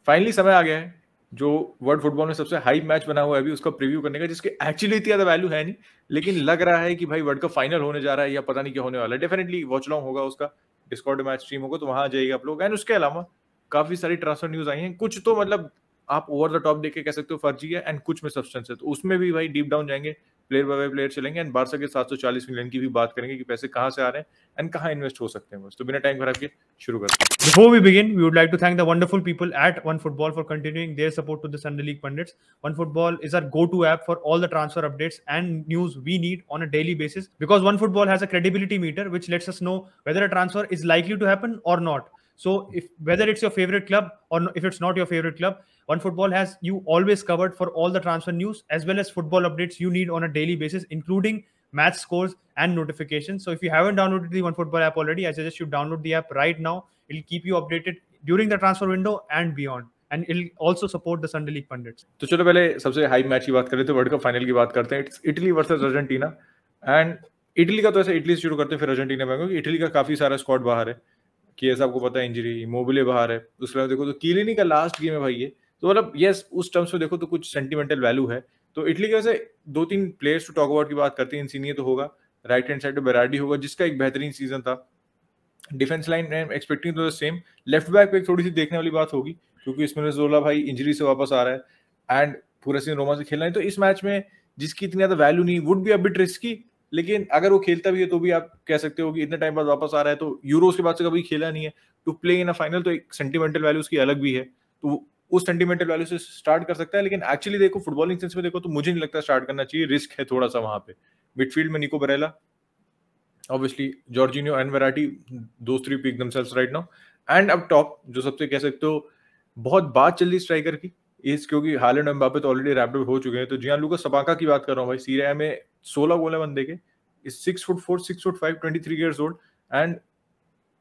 Finally समय आ गया है जो वर्ल्ड फुटबॉल में सबसे हाई मैच बना हुआ है अभी उसका प्रीव्यू करने का, जिसके एक्चुअली इतनी ज्यादा वैल्यू है नहीं, लेकिन लग रहा है कि भाई वर्ल्ड कप फाइनल होने जा रहा है या पता नहीं क्या होने वाला है। डेफिनेटली वॉच लॉन्ग होगा उसका, डिस्कॉर्ड मैच स्ट्रीम होगा तो वहां आ जाइए आप लोग। एंड उसके अलावा काफी सारी ट्रांसफर न्यूज आई हैं, कुछ तो मतलब आप ओवर द टॉप देख के कह सकते हो फर्जी है, एंड कुछ में सब्सटेंस है, तो उसमें भी भाई डीप डाउन जाएंगे, प्लेयर बाय प्लेयर चलेंगे, एंड बारसा के 740 मिलियन की भी बात करेंगे कि पैसे कहाँ से आ रहे हैं एंड कहाँ इन्वेस्ट हो सकते हैं। बस तो बिना टाइम खराब के शुरू करते हैं। Before we begin, we would like to thank the wonderful people at OneFootball for continuing their support to the Sunday League pundits. OneFootball is our go-to app for all the transfer updates and news we need on a daily basis, because OneFootball has a credibility meter which lets us know whether a transfer is likely to happen or not. So if whether it's your favorite club or if it's not your favorite club, OneFootball has you always covered for all the transfer news as well as football updates you need on a daily basis, including match scores and notifications. So if you haven't downloaded the OneFootball app already, I suggest you download the app right now. It'll keep you updated during the transfer window and beyond, and it'll also support the Sunday League pundits. तो चलो पहले सबसे high match की बात करें तो world cup final की बात करते हैं। It's Italy versus Argentina, and Italy का तो ऐसे इटली से शुरू करते हैं फिर अर्जेंटीना में, क्योंकि इटली का काफी सारा स्क्वाड बाहर है। किएसा आपको पता है इंजरी, मोबिले बाहर है, उसके बाद देखो तो कीलिनी का लास्ट गेम है भाई ये, तो मतलब यस उस टर्म्स में देखो तो कुछ सेंटिमेंटल वैल्यू है। तो इटली के वैसे 2-3 प्लेयर्स टू टॉक अबाउट की बात करते हैं। इंसिनिये तो होगा, राइट हैंड साइड पे बेरार्डी होगा जिसका एक बेहतरीन सीजन था। Defence line expecting to the same. Left back पे थोड़ी सी देखने वाली बात होगी क्योंकि इसमें जोला भाई इंजरी से वापस आ रहा है एंड पूरा सीजन रोमा से खेलना है, तो इस मैच में जिसकी इतनी ज्यादा वैल्यू नहीं would be a bit risky, लेकिन अगर वो खेलता भी है तो भी आप कह सकते हो कि इतने टाइम बाद वापस आ रहा है, तो यूरोस के बाद से कभी खेला नहीं है, to play in a final तो एक सेंटिमेंटल वैल्यू उसकी अलग भी है, तो उस सेंटिमेंटल वैल्यू से स्टार्ट कर सकता है। लेकिन एक्चुअली देखो फुटबॉलिंग सेंस में देखो तो मुझे नहीं लगता स्टार्ट करना चाहिए, रिस्क है थोड़ा सा वहां पे। मिडफील्ड में निको Barela, obviously Jorginho and Verratti, those three pick themselves right now, and अब टॉप जो सबसे कह सकते हो बहुत बात चल रही स्ट्राइकर की इस, क्योंकि हालैंड और एम्बापे तो ऑलरेडी रैप्ड अप हो चुके हैं, तो जियानलुका सबाका की बात कर रहा हूँ भाई। सीरिया ए में 16 गोल है बंदे के, इज 6'4", 6'5", 23 years old, एंड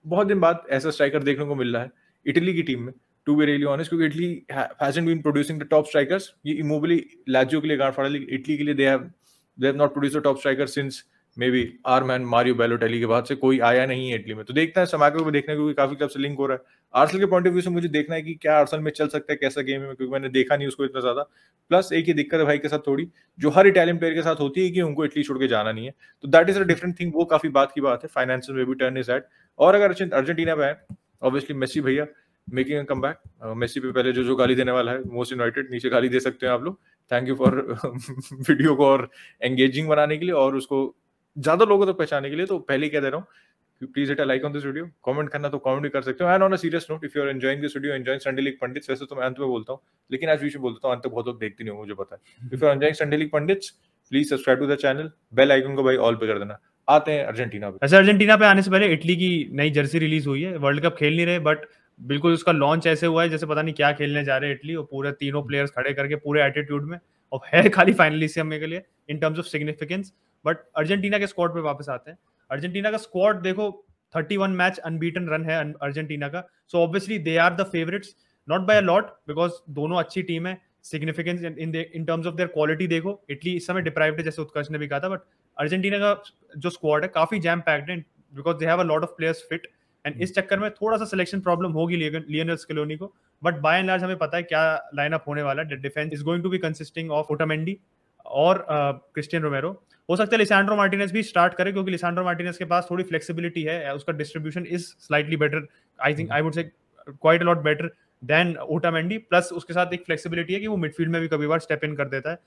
बहुत दिन बाद ऐसा स्ट्राइकर देखने को मिल रहा है इटली की टीम में, टू बी रियली ऑनेस्ट, क्योंकि Italy hasn't been producing the top strikers. ये इमोबिली लाजियो के लिए गांड फाड़ा, लेकिन इटली के लिए they have not produced the top striker since maybe our man Mario Balotelli के बाद से कोई आया नहीं है इटली में। तो देखते हैं समाको को देखने को काफी क्लब से लिंक हो रहा है। आर्सेनल के पॉइंट ऑफ व्यू से मुझे देखना है कि क्या आर्सेनल में चल सकता है, कैसा गेम है, क्योंकि मैंने देखा नहीं उसको इतना ज्यादा। प्लस एक ही दिक्कत है भाई के साथ थोड़ी, जो हर इटालियन प्लेयर के साथ होती है कि उनको इटली छोड़ के जाना नहीं है, तो that is a different thing, वो काफी बात की बात है। फाइनेंशियल में भी टर्न इज एट, और अगर अर्जेंटीना पे है ऑब्वियसली मेसी भैया मेकिंग अ कमबैक। मेसी पे पहले जो गाली देने वाला है मोस्ट इनवाइटेड, नीचे गाली दे सकते हैं आप लोग। थैंक यू फॉर वीडियो को और एंगेजिंग बनाने के लिए और उसको ज्यादा लोगों तक पहचाने के लिए। तो पहले ही कह दे रहा हूँ please hit a like on this video, comment करना तो कमेंट भी कर सकते हो। And on a serious note, if you are enjoying this video, enjoying Sunday League Pundits, वैसे तो मैं अंत में बोलता हूँ लेकिन आज बीच में बोलता हूँ, अंत बहुत लोग देखते नहीं हो मुझे पता है। If you are enjoying Sunday League Pundits please subscribe to the channel, bell icon को भाई ऑल पे कर देना। आते हैं अर्जेंटीना पे। वैसे अर्जेंटीना पे आने से पहले इटली की नई जर्सी रिलीज हुई है। वर्ल्ड कप खेल नहीं रहे बट बिल्कुल उसका लॉन्च ऐसे हुआ है जैसे पता नहीं क्या खेलने जा रहे हैं इटली, और पूरे तीनों प्लेयर्स खड़े करके पूरे एटीट्यूड में, और है खाली फाइनलिस्ट के लिए in terms of significance. But Argentina के स्क्वाड पे वापस आते हैं। अर्जेंटीना का स्क्वाड देखो 31 मैच अनबीटन रन है अर्जेंटीना का, so obviously they are the favourites, not by a lot because दोनों अच्छी टीम है। Significance in terms of their quality देखो इटली इस समय डिप्राइव्ड है जैसे उत्कर्ष ने भी कहा था, बट अर्जेंटीना का जो स्क्वाड है काफी जैम पैक्ड है because they have a lot of players fit, and इस चक्कर में थोड़ा सा सिलेक्शन प्रॉब्लम होगी लियोनेल स्केलोनी को, बट बाय एंड लार्ज हमें पता है क्या लाइनअप होने वाला है। Defence is going to be consisting of Otamendi और क्रिस्टियन रोमेरो। हो सकता है लिसांड्रो मार्टिनेज भी स्टार्ट करे क्योंकि लिसांड्रो मार्टिनेज के पास थोड़ी फ्लेक्सिबिलिटी है, उसका distribution is slightly better, I would say quite a lot better than Otamendi. Plus उसके साथ एक फ्लेक्सिबिलिटी है कि वो मिडफील्ड में भी कभी बार स्टेप इन कर देता है।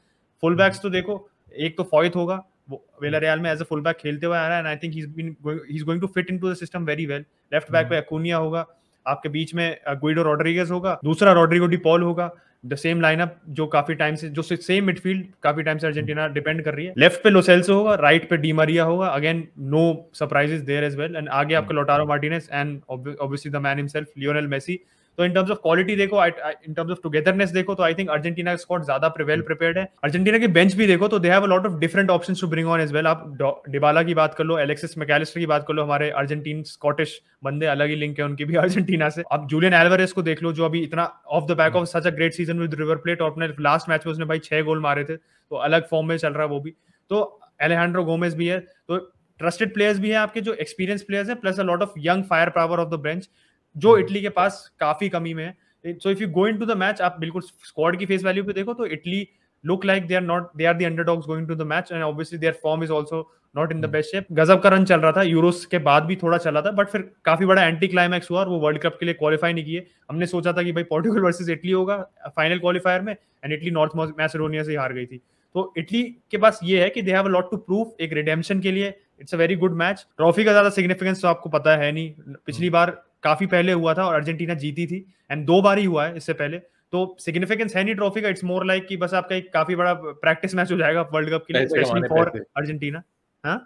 फुल बैक्स तो देखो, एक तो फॉयत होगा, वो विलारियल में एज अ फुल बैक खेलते हुए आ रहा है, and I think he is going to fit into the system very well. Left back पे अकुनिया होगा, आपके बीच में गुइडो रॉड्रिगेज होगा, दूसरा रॉड्रिगो डी पॉल होगा, द सेम लाइनअप जो काफी टाइम से, जो सेम मिडफील्ड काफी टाइम से अर्जेंटीना डिपेंड कर रही है। लेफ्ट पे लोसेल्सो होगा, राइट पे डी मारिया होगा, again no surprises there as well, and आगे आपका Lautaro Martinez and obviously the man himself Lionel Messi. तो इन टर्म्स ऑफ क्वालिटी देखो, इन टर्म्स ऑफ टुगेदरनेस देखो, तो आई थिंक अर्जेंटीना का स्क्वाड ज्यादा वेल प्रिपेयर्ड है। अर्जेंटीना की बेंच भी देखो तो they have a lot of different options to bring on as well. आप डिबाला की बात कर लो, एलेक्सिस मैकलिस्टर की बात कर लो, हमारे अर्जेंटीन स्कॉटिश बंदे अलग ही लिंक है उनकी भी अर्जेंटीना से। अब जूलियन एल्वारेज को देख लो जो अभी इतना of the back of such a great season with river plate, और अपने लास्ट मैच में उसने भाई 6 गोल मारे थे, तो अलग फॉर्म में चल रहा है वो भी। तो एलेहांड्रो गोमेज भी है, तो ट्रस्टेड प्लेयर्स भी है आपके जो एक्सपीरियंस प्लेयर्स है, plus a lot of young fire power of the bench जो इटली के पास काफी कमी में है। So if you go into the match, आप बिल्कुल स्क्वाड की फेस वैल्यू पे देखो तो Italy look like they are the underdogs going to the match, and obviously their form is also not in the best shape. गजब का run चल रहा था, यूरोस के बाद भी थोड़ा चला था, बट फिर काफी बड़ा एंटी क्लाइमैक्स हुआ और वो वर्ल्ड कप के लिए क्वालिफाई नहीं किए। हमने सोचा था कि भाई पोर्टुगल वर्सेस इटली होगा फाइनल क्वालिफायर में, एंड इटली नॉर्थ मैसेडोनिया से हार गई थी। तो इटली के पास ये है कि they have a lot to prove, एक रिडेम्पशन के लिए it's a very good match. Trophy का ज्यादा सिग्निफिकेंस तो आपको पता है नहीं, पिछली बार काफी पहले हुआ था और अर्जेंटीना जीती थी, एंड 2 बार ही हुआ है इससे पहले, तो सिग्निफिकेंस है नहीं ट्रॉफी का। इट्स मोर लाइक कि बस आपका एक काफी बड़ा प्रैक्टिस मैच हो जाएगा वर्ल्ड कप के लिए, स्पेशली फॉर अर्जेंटीना। हाँ,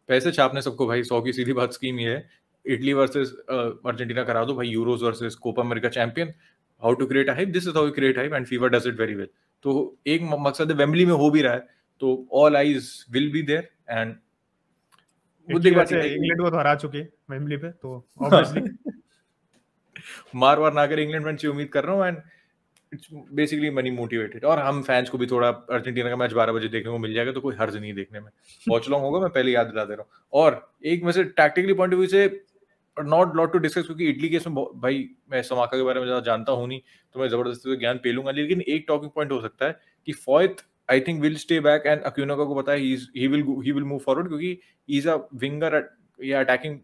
पैसे छापने सबको भाई, 100 की सीधी बात स्कीम ये है, इटली वर्सेस अर्जेंटीना करा दो भाई, Euros versus Copa America champion, how to create a hype, this is how you create hype, and FIFA does it very well. तो एक मकसद है, वेम्बली में हो भी रहा है, तो all eyes will be there, and मुद्दे बात है इंग्लैंड को तो हरा चुके वेम्बली पे, तो ऑब्वियसली मार ना कर इंग्लैंड मैच की उम्मीद कर रहा हूँ, and it's basically money motivated. और हम फैंस को भी थोड़ा अर्जेंटीना का मैच 12 बजे देखने को मिल जाएगा, तो कोई हर्ज नहीं देखने में, वॉच लॉन्ग होगा, मैं पहले याद दिला दे रहा हूँ। और एक वैसे टैक्टिकली पॉइंट ऑफ व्यू से नॉट लॉट टू डिस्कस, क्योंकि इटली के इसमें भाई मैं समाका के बारे में ज्यादा जानता हूँ नहीं, तो मैं जबरदस्ती से ज्ञान पे लूंगा, लेकिन एक टॉकिंग पॉइंट हो सकता है कि Foyth I think will stay back, and Acuña को पता है ही विल मूव फॉरवर्ड, क्योंकि ही इज अ विंगर या attacking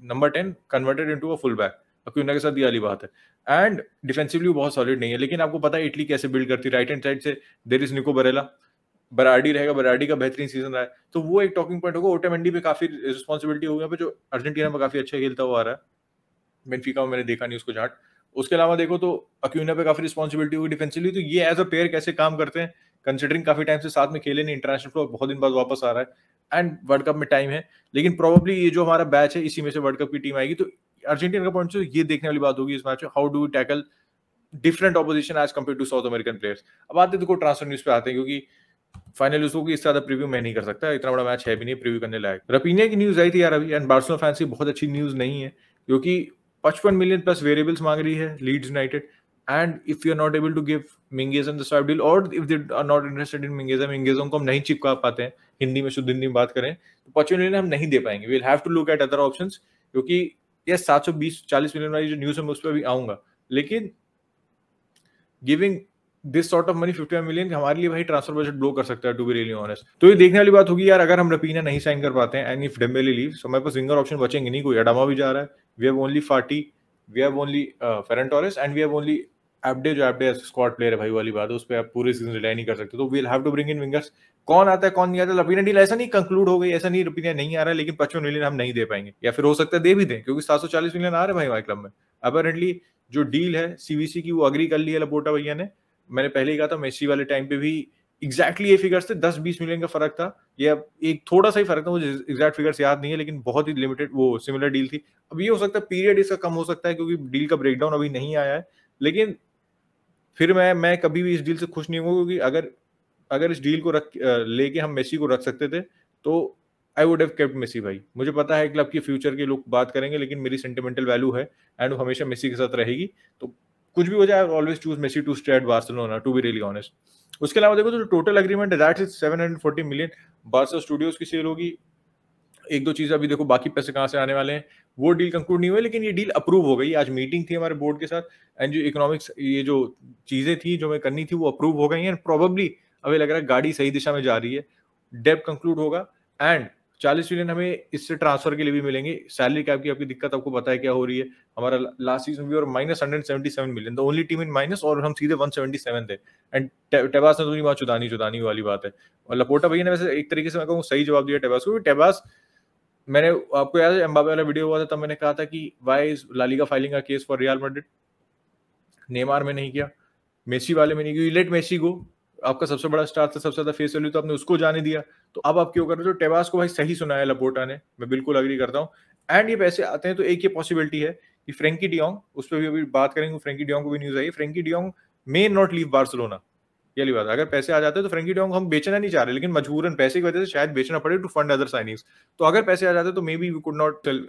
number 10 converted into a full back. Acuña के साथ ये वाली बात है, एंड डिफेंसिवली बहुत सॉलिड नहीं है, लेकिन आपको पता है इटली कैसे बिल्ड करती है। राइट हैंड साइड से देयर इज निको बरेला, बराडी रहेगा, बराडी का बेहतरीन सीजन रहा है, तो वो एक टॉकिंग पॉइंट होगा। ओटेमेंडी पे काफी रिस्पॉन्सिबिलिटी होगी पे, जो अर्जेंटीना में काफी अच्छा खेलता हुआ आ रहा है, बेनफिका में मैंने देखा नहीं उसको झाट। उसके अलावा देखो तो अक्यूना पे काफी रिस्पॉन्सिबिलिटी होगी डिफेंसिवली, तो ये एज अ प्लेयर कैसे काम करते हैं, कंसिडरिंग काफी टाइम से साथ में खेले नहीं, इंटरनेशनल फ्लो बहुत दिन बाद वापस आ रहा है, एंड वर्ल्ड कप में टाइम है, लेकिन प्रोबेबली ये जो हमारा बैच है इसी में से वर्ल्ड कप की टीम आएगी। तो अर्जेंटीना का पॉइंट से ये देखने वाली बात होगी इस मैच में, how do we tackle different opposition as compared to South American players. अब आते देखो ट्रांसफर न्यूज पे आते हैं, क्योंकि फाइनल उसको की इससे ज्यादा प्रीव्यू मैं नहीं कर सकता, इतना बड़ा मैच है भी नहीं प्रीव्यू करने लायक। रपीनिया की न्यूज आई थी यार अभी, एंड बार्सिलोना फैंस की बहुत अच्छी न्यूज नहीं है, क्योंकि 55 मिलियन प्लस वेरिएबल्स मांग रही है Leeds United, and if you are not able to give Mingueza in the swap deal, और if they are not interested in Mingueza को हम नहीं चिपका पाते हैं, हिंदी में शुद्ध हिंदी में बात करें तो 55 मिलियन हम नहीं दे पाएंगे, we will have to look at other options, क्योंकि ये 720-40 मिलियन वाली जो न्यूज है मैं उस पर भी आऊंगा, लेकिन giving this sort of money 51 million हमारे लिए भाई ट्रांसफर बजट ब्लो कर सकता है, टू बी रियली ऑनेस्ट। तो ये देखने वाली बात होगी यार, अगर हम रपीना नहीं साइन कर पाते हैं, एंड इफ डेम्बेले लीव्स, हमारे पास विंगर ऑप्शन बचेंगे नहीं, कोई अडामा भी जा रहा है, we have only Fati, we have only Ferran Torres, and we have only Abde, जो एब्डे स्क्वाड प्लेयर है भाई वाली बात है, उस पर आप पूरे सीजन रिलाई नहीं कर सकते, तो we will have to bring in wingers. कौन आता है कौन नहीं आता, रपीना डील ऐसा नहीं कंक्लूड हो गई, ऐसा नहीं रपीना नहीं आ रहा है, लेकिन 55 मिलियन हम नहीं दे पाएंगे, या फिर हो सकता है दे भी दें, क्योंकि 740 मिलियन आ रहे हैं भाई हमारे क्लब में। अपेरेंटली जो डील है सीवीसी की वो अग्री कर ली है लपोटा भैया ने, मैंने पहले ही कहा था मेसी वाले टाइम पे भी एग्जैक्टली ये फिगर्स थे, 10-20 मिलियन का फर्क था, या एक थोड़ा सा ही फर्क था, मुझे एग्जैक्ट फिगर्स याद नहीं है, लेकिन बहुत ही लिमिटेड वो सिमिलर डील थी। अब ये हो सकता है पीरियड इसका कम हो सकता है, क्योंकि डील का ब्रेकडाउन अभी नहीं आया है, लेकिन फिर मैं कभी भी इस डील से खुश नहीं हूँ, क्योंकि अगर इस डील को लेके हम मेसी को रख सकते थे तो I would have kept Messi भाई। मुझे पता है क्लब के फ्यूचर के लोग बात करेंगे, लेकिन मेरी सेंटिमेंटल वैल्यू है एंड वो हमेशा मेसी के साथ रहेगी, तो कुछ भी हो जाए always choose Messi to stay at Barcelona, to be really honest. उसके अलावा देखो तो टोटल एग्रीमेंट है that is 740 million, Barca Studios की सेल होगी, एक दो चीज अभी देखो बाकी पैसे कहाँ से आने वाले हैं, वो डील कंक्लूड नहीं हुए, लेकिन ये डील अप्रूव हो गई। आज मीटिंग थी हमारे बोर्ड के साथ, एंड जो इकोनॉमिक्स ये जो चीजें थी जो मैं करनी थी वो अप्रूव हो गई हैं, प्रोबेबली अभी लग रहा है गाड़ी सही दिशा में जा रही है, डेब्ट कंक्लूड होगा, एंड 40 मिलियन हमें इससे ट्रांसफर के लिए भी मिलेंगे। सैलरी कैप की आपकी दिक्कत आपको पता है क्या हो रही है, हमारा लास्ट सीजन भी और -177 million, the only team in minus, और हम सीधे 177 थे, एंड टेबास ने तो नहीं बात चुदानी वाली बात है, और लपोटा भैया ने वैसे एक तरीके से मैं कहूँ सही जवाब दिया टेबास को। टेबास, मैंने आपको याद है एम्बापे वाला वीडियो हुआ था, तब मैंने कहा था कि why is La Liga filing a case for Real Madrid, Neymar में नहीं किया, मेसी वाले में नहीं किया, लेट मेसी गो, आपका सबसे बड़ा स्टार था, सबसे ज्यादा फेस वैल्यू, तो आपने उसको जाने दिया, तो अब आप क्यों कर रहे हो? टेबास को भाई सही सुना है लपोटा ने, मैं बिल्कुल अग्री करता हूँ, एंड ये पैसे आते हैं तो एक ये पॉसिबिलिटी है कि फ्रेंकी डियोंग, उस पर भी अभी बात करेंगे, फ्रेंकी डियोंग को भी news I, Frenkie de Jong may not leave Barcelona, ये बात, अगर पैसे आ जाते हैं तो फ्रेंकी डियोंग हम बेचना नहीं चाह रहे, लेकिन मजबूरन पैसे की वजह से शायद बेचना पड़े टू फंड अदर साइनिंग्स, तो अगर पैसे आ जाते तो maybe we could not sell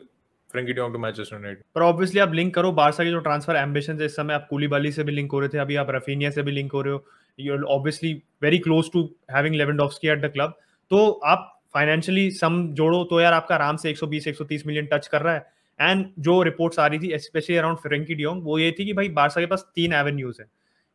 Frenkie de Jong to Manchester United. पर ऑब्वियसली आप लिंक करो बारसा के जो ट्रांसफर एम्बिशन है, इस समय आप कूलीबाली से भी लिंक हो रहे थे, अभी आप रफीनिया से भी लिंक हो रहे हो, you are obviously very close to having Lewandowski at the club, तो आप फाइनेंशियली सम जोड़ो तो यार आपका आराम से 120-130 मिलियन टच कर रहा है, एंड जो रिपोर्ट्स आ रही थी स्पेशली अराउंड फ्रेंकी डियोंग, वो ये थी कि भाई बारसा के पास 3 एवेन्यूज है।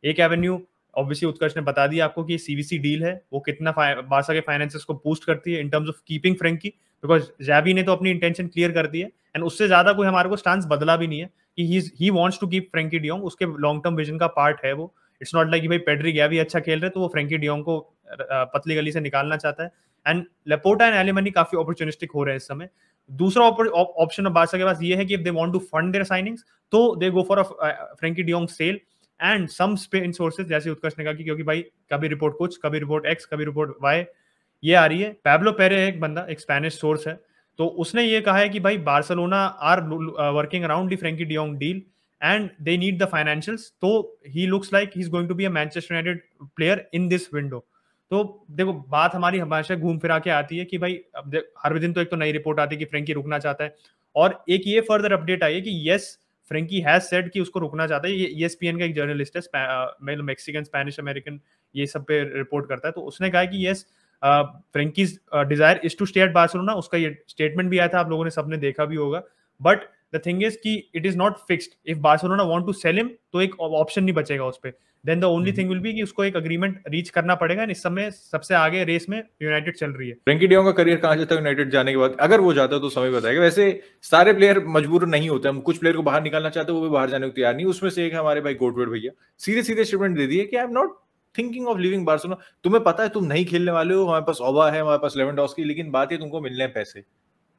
एक एवेन्यू ऑब्वियसली उत्कर्ष ने बता दिया आपको कि सीवीसी डील है, वो कितना बारसा के फाइनेंसेस को बूस्ट करती है in terms of keeping Frenkie, because जैबी ने तो अपनी इंटेंशन क्लियर कर दी है एंड उससे ज्यादा कोई हमारे को स्टांस बदला भी नहीं है कि he wants to keep Frenkie डियोंग, उसके लॉन्ग टर्म विजन का पार्ट है वो। इट्स नॉट लाइक कि भाई पेड्री गया भी अच्छा खेल रहे तो वो फ्रेंकी डियोंग को पतली गली से निकालना चाहता है। एंड लेपोर्टा एंड एलिमनी काफी अपॉर्चुनिस्टिक हो रहे हैं इस समय। दूसरा ऑप्शन ऑफ बारसा के पास ये है कि if they want to fund their signings तो they go for a Frenkie de Jong sale and some Spain sources, जैसे उत्कर्ष ने कहा कि क्योंकि भाई कभी रिपोर्ट कुछ, कभी रिपोर्ट एक्स, कभी रिपोर्ट वाई ये आ रही है। पैब्लो पेरे एक बंदा, एक स्पेनिश सोर्स है, तो उसने ये कहा है कि भाई Barcelona are working around the Frenkie de Jong deal and they need the financials, तो he looks like he is going to be a Manchester United player in this window. तो देखो बात हमारी हमेशा घूम फिरा के आती है कि भाई अब हर दिन तो एक तो नई रिपोर्ट आती है कि फ्रेंकी रुकना चाहता है, और एक ये फर्दर अपडेट आई है कि यस फ्रेंकी हैज सेड कि उसको रुकना चाहता है। ये ESPN का एक जर्नलिस्ट है, मैक्सिकन स्पेनिश अमेरिकन ये सब पे रिपोर्ट करता है, तो उसने कहा कि yes Frenkie's desire is to stay at Barcelona. उसका ये स्टेटमेंट भी आया था, आप लोगों ने सबने देखा भी होगा। बट द थिंग इज कि it is not fixed. If Barcelona want to sell him तो एक ऑप्शन नहीं बचेगा उस पे, then the only thing will be कि उसको एक अग्रीमेंट रीच करना पड़ेगा। इस समय सबसे आगे रेस में यूनाइटेड चल रही है। फ्रेंकी डियोंग का करियर कहां जाता है यूनाइटेड जाने के बाद, अगर वो जाता है तो समय बताएगा। वैसे सारे प्लेयर मजबूर नहीं होते, हम कुछ प्लेयर को बाहर निकालना चाहते हैं, वो भी बाहर जाने को तैयार नहीं। उसमें से एक हमारे भाई गोटवेड भैया सीधे सीधे स्टेटमेंट दे दिए कि आई am not thinking of living Barcelona. तुम्हें पता है तुम नहीं खेलने वाले हो, हमारे पास ओवा है, हमारे पास लेवेंडोस्की, लेकिन बात है तुमको मिलने हैं पैसे।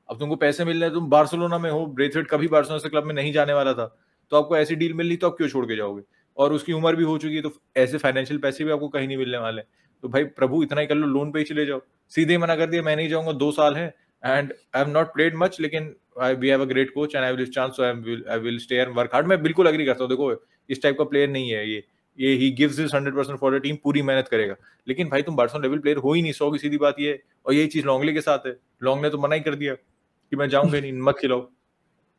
अब तुमको पैसे मिल रहे हैं, तुम बार्सिलोना में हो, ब्रेथवेट कभी बार्सिलोना से क्लब में नहीं जाने वाला था, तो आपको ऐसी डील मिल रही तो आप क्यों छोड़ के जाओगे? और उसकी उम्र भी हो चुकी है, तो ऐसे फाइनेंशियल पैसे भी आपको कहीं नहीं मिलने वाले। तो भाई प्रभु इतना ही कर लो, लोन पे ही चले जाओ। सीधे मना कर दिया, मैं नहीं जाऊंगा, 2 साल है and I am not played much, लेकिन we have a great coach and I will chance, so I will stay and work hard. मैं बिल्कुल एग्री करता हूँ, देखो इस टाइप का प्लेयर नहीं है ये he gives his 100% for the team, पूरी मेहनत करेगा। लेकिन भाई तुम बार्सिलोना लेवल प्लेयर हो ही नहीं, 100 की सीधी बात ये है। और यही चीज लॉन्गले के साथ है, लॉन्ग ने तो मना ही कर दिया कि मैं जाऊंगा नहीं, मत खिलाओ।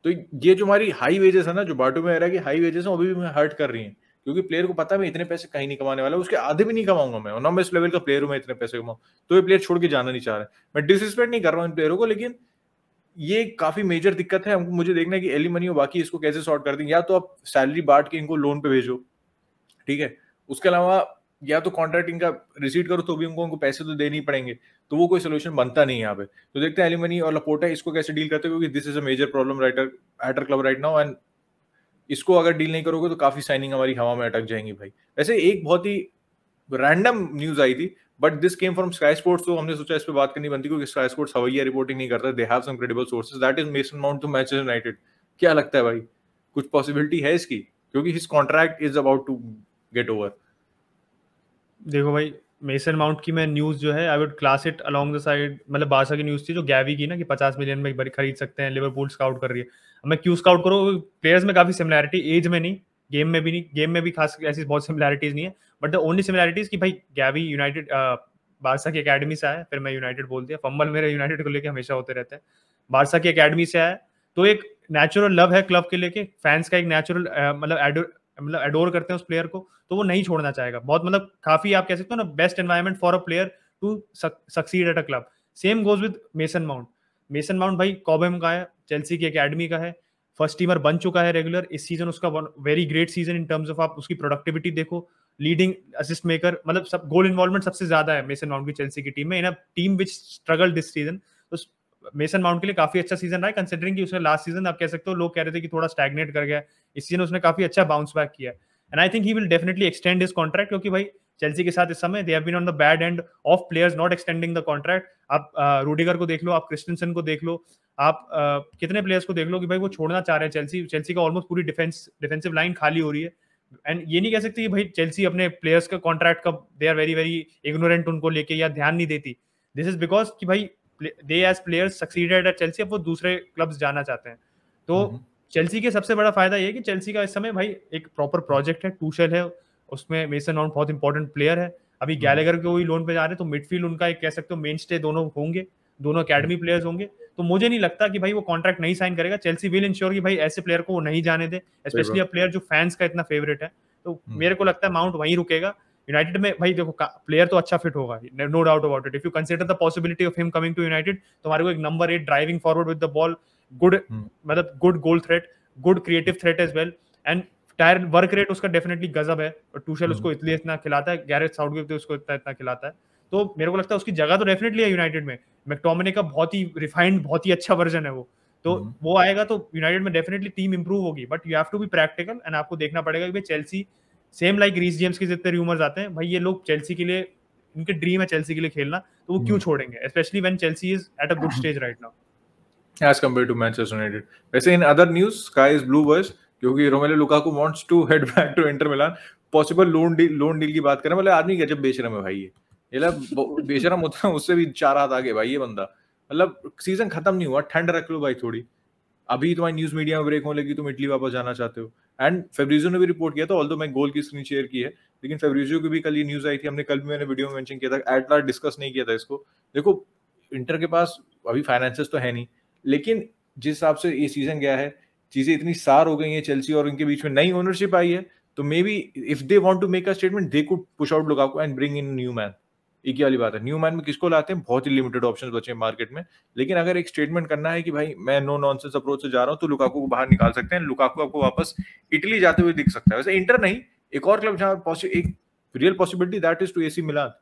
तो ये जो हमारी हाई वेजेस है ना, जो बाटो में आ रहा है कि हाई वेजेस है, अभी भी हर्ट कर रही हैं, क्योंकि प्लेयर को पता है मैं इतने पैसे कहीं नहीं कमाने वाला, उसके आधे भी नहीं कमाऊंगा मैं, और ना मैं इस लेवल का प्लेयर हूं मैं इतने पैसे कमाऊं। तो ये प्लेयर छोड़ के जाना नहीं चाह रहे। मैं डिसरिस्पेक्ट नहीं कर रहा हूं इन प्लेयरों को, लेकिन ये काफी मेजर दिक्कत है। हमको मुझे देखना है कि एलिमनी और बाकी इसको कैसे सॉर्ट कर देंगे। या तो आप सैलरी बांट के इनको लोन पे भेजो, ठीक है, उसके अलावा या तो कॉन्ट्रैक्ट इनका रिसीट करो, तो भी उनको पैसे तो देने ही पड़ेंगे। तो वो कोई सोल्यूशन बनता नहीं यहाँ पे। तो देखते हैं एलिमनी और लपोर्टा इसको कैसे डील करते हैं, क्योंकि this is a major problem right at at club right now, and इसको अगर डील नहीं करोगे तो काफी साइनिंग हमारी हवा में अटक जाएंगी भाई। वैसे एक बहुत ही रैंडम न्यूज आई थी, but this came from sky sports, तो हमने सोचा इस पे बात करनी बनती, क्योंकि स्काई स्पोर्ट्स हवैया रिपोर्टिंग नहीं करता, they have some credible sources, that is Mason Mount to Manchester United. क्या लगता है भाई, कुछ पॉसिबिलिटी है इसकी, क्योंकि his contract is about to get over? देखो भाई मेसन माउंट की मैं न्यूज़ जो है I would class it along the side, मतलब बारसा की न्यूज़ थी जो गैवी की ना कि 50 मिलियन में एक बार खरीद सकते हैं, लिवरपूल स्काउट कर रही है। अब मैं क्यों स्काउट करूँ, प्लेयर्स में काफ़ी सिमिलैरिटी, एज में नहीं, गेम में भी नहीं, गेम में भी खास ऐसी बहुत सिमिलैरिटीज नहीं है, बट द ओनली सिमिलैरिटीज कि भाई गैवी यूनाइटेड बारसा की अकेडमी से आया, फिर मैं यूनाइटेड बोल दिया, फंबल मेरे यूनाइटेड को लेके हमेशा होते रहते हैं। बारसा की अकेडमी से आया तो एक नेचुरल लव है क्लब के लेके, फैंस का एक नेचुरल मतलब एडोर करते हैं उस प्लेयर को, तो वो नहीं छोड़ना चाहेगा। बहुत मतलब काफी आप कह सकते हो ना best environment for a player to succeed at a club. Same goes with Mason Mount. Mason Mount भाई कॉबेम का है, चेल्सी की अकेडमी का है, फर्स्ट टीमर बन चुका है रेगुलर। इस सीजन उसका very great season in terms of, आप उसकी प्रोडक्टिविटी देखो, लीडिंग असिस्ट मेकर, मतलब सब गोल इन्वॉल्वमेंट सबसे ज्यादा है मेसन माउंट की चेल्सी की टीम में, in a team which struggle this season. तो मेसन माउंट के लिए काफी अच्छा सीजन रहा है, कंसिडरिंग कि उसने लास्ट सीजन आप कह सकते हो लोग कह रहे थे कि थोड़ा स्टैग्नेट कर गया, इस सीजन उसने काफी अच्छा बाउंस बैक किया, and I think he will definitely extend his contract, क्योंकि भाई चेल्सी के साथ इस समय they have been on the bad end of players not extending the contract. आप रूडिगर को देख लो, आप क्रिस्टेंसन को देख लो, आप कितने प्लेयर्स को देख लो कि भाई वो छोड़ना चाह रहे हैं चेल्सी। चेल्सी का ऑलमोस्ट पूरी डिफेंसिव लाइन खाली हो रही है, एंड ये नहीं कह सकते कि भाई चेल्सी अपने प्लेयर्स का कॉन्ट्रैक्ट का they are very very ignorant उनको लेके या ध्यान नहीं देती। दिस इज बिकॉज कि भाई they as players succeeded at Chelsea, अब वो दूसरे क्लब्स जाना चाहते हैं। तो चेल्सी के सबसे बड़ा फायदा ये है कि चेल्सी का इस समय भाई एक प्रॉपर प्रोजेक्ट है, टूशेल है, उसमें मेसन माउंट बहुत इंपॉर्टेंट प्लेयर है। अभी गैलेगर के वही लोन पे जा रहे हैं, तो मिडफील्ड उनका एक कह सकते हो मेन स्टे दोनों होंगे, दोनों अकेडमी प्लेयर्स होंगे। तो मुझे नहीं लगता कि भाई वो कॉन्ट्रैक्ट नहीं साइन करेगा। चेल्सी विल इंश्योर कि भाई ऐसे प्लेयर को वो नहीं जाने दे, स्पेशली अ प्लेयर जो फैंस का इतना फेवरेट है। तो मेरे को लगता है माउंट वहीं रुकेगा। यूनाइटेड में भाई देखो प्लेयर तो अच्छा फिट होगा, no doubt about it. If you consider the possibility of him coming to United, तो हमारे को एक number 8 driving forward with the ball, good मतलब good goal threat, good creative threat as well, and tyre work rate उसका definitely गजब है, और Tuchel उसको इसलिए इतना खिलाता है, गैरेथ साउथगेट भी उसको इतना खिलाता है, तो मेरे को लगता है उसकी जगह तो डेफिनेटली है यूनाइटेड में। मैकटोमिने का बहुत ही रिफाइंड, बहुत ही अच्छा वर्जन है वो, तो वो आएगा तो यूनाइटेड में डेफिनेटली टीम इंप्रूव होगी, but you have to be practical, and आपको देखना पड़ेगा कि भाई Chelsea same like Reece James के जितने रूमर्स आते हैं, भाई ये लोग चेल्सी के लिए, इनके ड्रीम है चेल्सी के लिए खेलना, तो वो क्यों छोड़ेंगे, specially when Chelsea is at a good stage right now as compared to Manchester United. वैसे in other news, sky is blue boys, क्योंकि Romelu Lukaku wants to head back to Inter Milan. Possible loan deal की बात करें, मतलब आदमी गजब बेशरम है भाई, ये मतलब बेशरम होता है उससे भी 4 हाथ आगे भाई ये बंदा, मतलब सीजन खत्म नहीं हुआ, ठंड रख लो भाई थोड़ी, अभी तुम्हारी न्यूज मीडिया में ब्रेक होने लगी, तुम इटली वापस जाना चाहते हो। एंड फेब्रिजियो ने भी रिपोर्ट किया था, ऑल्दो मैं गोल की स्क्रीन शेयर की है, लेकिन फेब्रिजियो की भी कल ये न्यूज आई थी, हमने कल भी मैंने वीडियो में मेंशन किया था, एट लार्ज डिस्कस नहीं किया था इसको। देखो इंटर के पास अभी फाइनेंसेस तो है नहीं, लेकिन जिस हिसाब से ये सीजन गया है, चीजें इतनी सार हो गई हैं चेल्सी और इनके बीच में, नई ओनरशिप आई है, तो maybe if they want to make a statement they could push out Lukaku and bring in new man. एक ही वाली बात है, न्यू मैन में किसको लाते हैं, बहुत ही लिमिटेड ऑप्शंस बचे हैं मार्केट में, लेकिन अगर एक स्टेटमेंट करना है कि भाई मैं नो नॉनसेंस अप्रोच से जा रहा हूं, तो लुकाकू को बाहर निकाल सकते हैं, लुकाकू आपको वापस इटली जाते हुए दिख सकता है। वैसे इंटर नहीं, एक और क्लब जहां एक real possibility that is to AC Milan.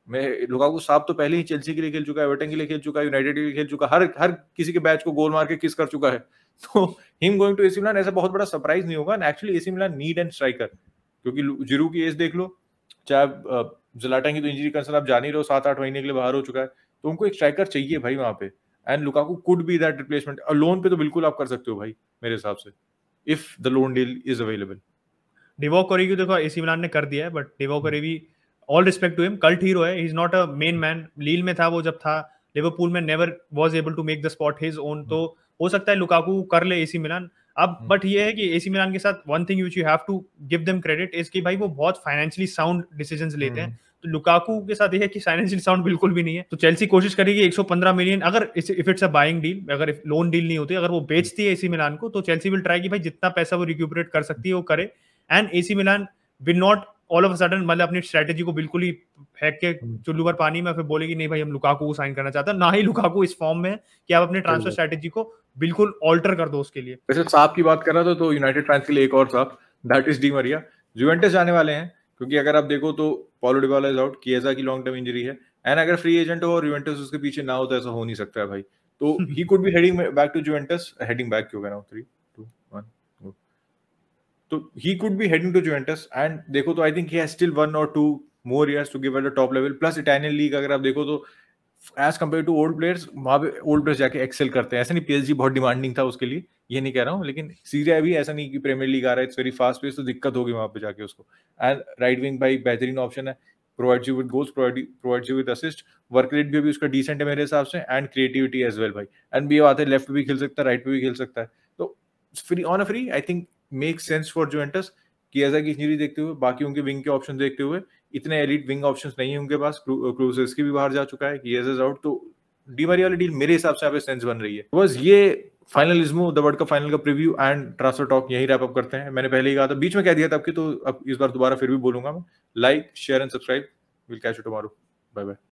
मैं लुकाकू साहब तो पहले ही चेल्सी के लिए खेल चुका है, एवर्टन के लिए खेल चुका है, यूनाइटेड के लिए खेल चुका है, हर किसी के बैच को गोल मार के किस कर चुका है, तो him going to AC Milan ऐसा बहुत बड़ा सरप्राइज नहीं होगा। Actually AC Milan need and striker, क्योंकि जिरू की एज देख लो, चाहे ज़लाटन की तो इंजरी कंसर्न आप जान ही रहे हो, 7-8 महीने के लिए बाहर हो चुका है, तो उनको एक स्ट्राइकर चाहिए भाई वहां पे, and Lukaku could be that replacement. Loan पे तो बिल्कुल आप कर सकते हो भाई मेरे हिसाब से, if the loan deal is available. Divock Origi देखो एसी मिलान ने कर दिया है, but Divock Origi all respect to him, cult hero है, he is not a main man, Lille में था वो जब था, लिवरपूल में never was able to make the spot his own, तो हो सकता है लुकाकू कर ले एसी मिलान अब, बट ये है कि एसी मिलान के साथ one thing which you have to give them credit is कि भाई वो बहुत फाइनेंशियली साउंड डिसीजंस लेते हैं, तो लुकाकू के साथ ये है कि फाइनेंशियल साउंड बिल्कुल भी नहीं है, तो चेल्सी कोशिश करेगी 115 मिलियन, अगर if it's a buying deal, अगर लोन डील नहीं होती, अगर वो बेचती है एसी मिलान को, तो चेल्सी विल ट्राई कि भाई जितना पैसा वो रिक्यूपरेट कर सकती है वो करे, and AC Milan will not all of a sudden मतलब अपनी स्ट्रेटेजी को बिल्कुल ही फेंक के चुल्लू पर पानी में फिर बोलेगी नहीं भाई हम लुकाकू को साइन करना चाहते हैं, ना ही लुकाकू इस फॉर्म में है कि आप अपने ट्रांसफर स्ट्रेटेजी को बिल्कुल ऑल्टर कर दो उसके लिए। वैसे सांप की बात कर रहा था तो यूनाइटेड फैंस के लिए एक और सांप, that is Di Maria, Juventus जाने वाले हैं, क्योंकि अगर आप देखो तो पॉलो डिबाला इज आउट, किएजा की लॉन्ग टर्म इंजरी है, एंड अगर फ्री एजेंट हो और यूवेंटस उसके पीछे ना हो तो ऐसा हो नहीं सकता है भाई, तो he could be heading back to Juventus, heading back क्यों कह रहा हूं, 3 2 1 तो he could be heading to Juventus, and देखो तो I think he has still 1 or 2 more years to give at the top level, plus Italian league अगर आप देखो तो as compared to old players, वहां पे ओल्ड प्लेयर्स जाके Excel करते हैं, ऐसा नहीं पीएसजी बहुत डिमांडिंग था उसके लिए, ये नहीं कह रहा हूँ, लेकिन सीरिया भी ऐसा नहीं कि प्रीमियर लीग आ रहा है, इट्स वेरी फास्ट पेस, तो दिक्कत होगी वहां पे जाके उसको, एंड राइट विंग भाई बेहतरीन ऑप्शन है, provides you with goals, provides you with assist, work rate भी अभी उसका डिसेंट है मेरे हिसाब से, एंड क्रिएटिविटी एज वेल भाई, एंड भी बात है लेफ्ट भी खेल सकता है, राइट पे भी खेल सकता है, तो free on a free I think make sense for Juventus, Chiesa की इंजरी देखते हुए, बाकी उनके विंग के ऑप्शन देखते हुए, इतने एलीट विंग ऑप्शंस नहीं है उनके पास, क्रूसेस्की भी बाहर जा चुका है, किएजा इज आउट, तो डी मरिया वाली डील मेरे हिसाब से यहाँ पे सेंस बन रही है। बस ये फाइनलिज्मो द वर्ल्ड कप फाइनल का प्रीव्यू एंड ट्रांसफर टॉक यही रैप अप करते हैं। मैंने पहले ही कहा था, बीच में कह दिया था आपकी, तो अब इस बार दोबारा फिर भी बोलूंगा मैं, like share and subscribe, will catch you tomorrow, bye bye.